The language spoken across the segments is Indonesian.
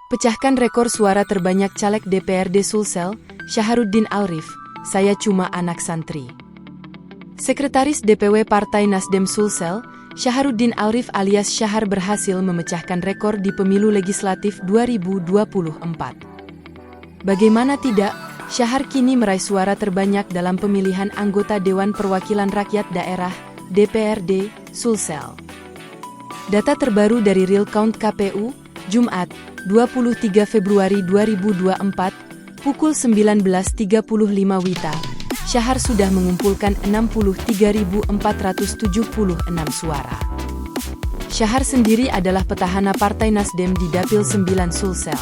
Pecahkan rekor suara terbanyak caleg DPRD Sulsel, Syaharuddin Alrif, saya cuma anak santri. Sekretaris DPW Partai Nasdem Sulsel, Syaharuddin Alrif alias Syahar berhasil memecahkan rekor di pemilu legislatif 2024. Bagaimana tidak, Syahar kini meraih suara terbanyak dalam pemilihan anggota Dewan Perwakilan Rakyat Daerah, DPRD, Sulsel. Data terbaru dari Real Count KPU, Jumat, 23 Februari 2024, pukul 19.35 WITA, Syahar sudah mengumpulkan 63.476 suara. Syahar sendiri adalah petahana Partai Nasdem di Dapil 9 Sulsel.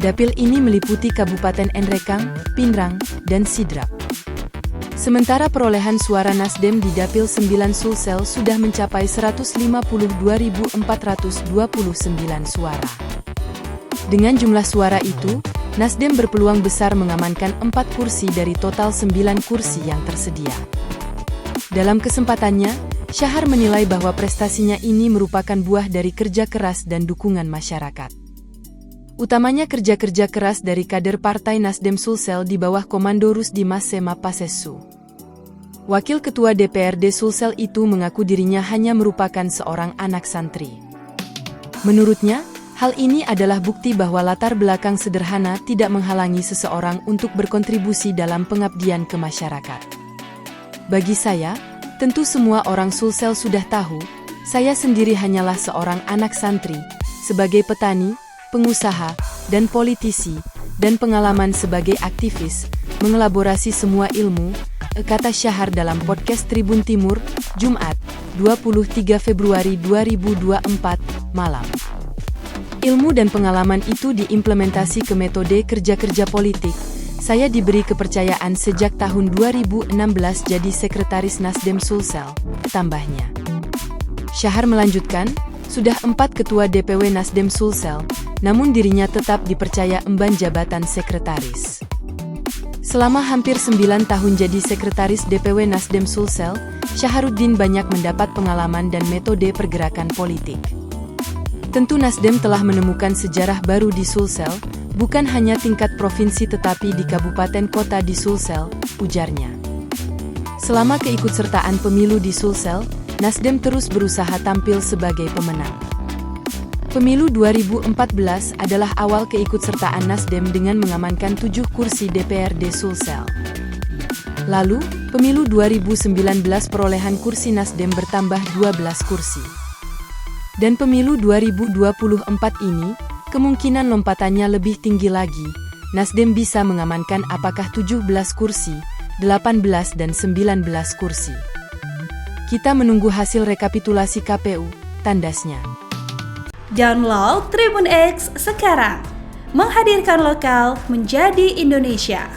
Dapil ini meliputi Kabupaten Enrekang, Pinrang, dan Sidrap. Sementara perolehan suara Nasdem di Dapil 9 Sulsel sudah mencapai 152.429 suara. Dengan jumlah suara itu, Nasdem berpeluang besar mengamankan 4 kursi dari total 9 kursi yang tersedia. Dalam kesempatannya, Syahar menilai bahwa prestasinya ini merupakan buah dari kerja keras dan dukungan masyarakat. Utamanya kerja-kerja keras dari kader Partai Nasdem Sulsel di bawah komando Rusdi Mas-Sema Pasessu. Wakil Ketua DPRD Sulsel itu mengaku dirinya hanya merupakan seorang anak santri. Menurutnya, hal ini adalah bukti bahwa latar belakang sederhana tidak menghalangi seseorang untuk berkontribusi dalam pengabdian ke masyarakat. Bagi saya, tentu semua orang Sulsel sudah tahu, saya sendiri hanyalah seorang anak santri, sebagai petani, pengusaha, dan politisi, dan pengalaman sebagai aktivis, mengelaborasi semua ilmu, kata Syahar dalam podcast Tribun Timur, Jumat, 23 Februari 2024, malam. Ilmu dan pengalaman itu diimplementasi ke metode kerja-kerja politik. Saya diberi kepercayaan sejak tahun 2016 jadi sekretaris Nasdem Sulsel, tambahnya. Syahar melanjutkan, sudah 4 ketua DPW Nasdem Sulsel, namun dirinya tetap dipercaya emban jabatan sekretaris. Selama hampir 9 tahun jadi sekretaris DPW Nasdem Sulsel, Syaharuddin banyak mendapat pengalaman dan metode pergerakan politik. Tentu Nasdem telah menemukan sejarah baru di Sulsel, bukan hanya tingkat provinsi tetapi di kabupaten kota di Sulsel, ujarnya. Selama keikutsertaan pemilu di Sulsel, Nasdem terus berusaha tampil sebagai pemenang. Pemilu 2014 adalah awal keikutsertaan Nasdem dengan mengamankan 7 kursi DPRD Sulsel. Lalu, pemilu 2019 perolehan kursi Nasdem bertambah 12 kursi. Dan pemilu 2024 ini, kemungkinan lompatannya lebih tinggi lagi. Nasdem bisa mengamankan apakah 17 kursi, 18 dan 19 kursi. Kita menunggu hasil rekapitulasi KPU, tandasnya. Download Tribun X sekarang, menghadirkan lokal menjadi Indonesia.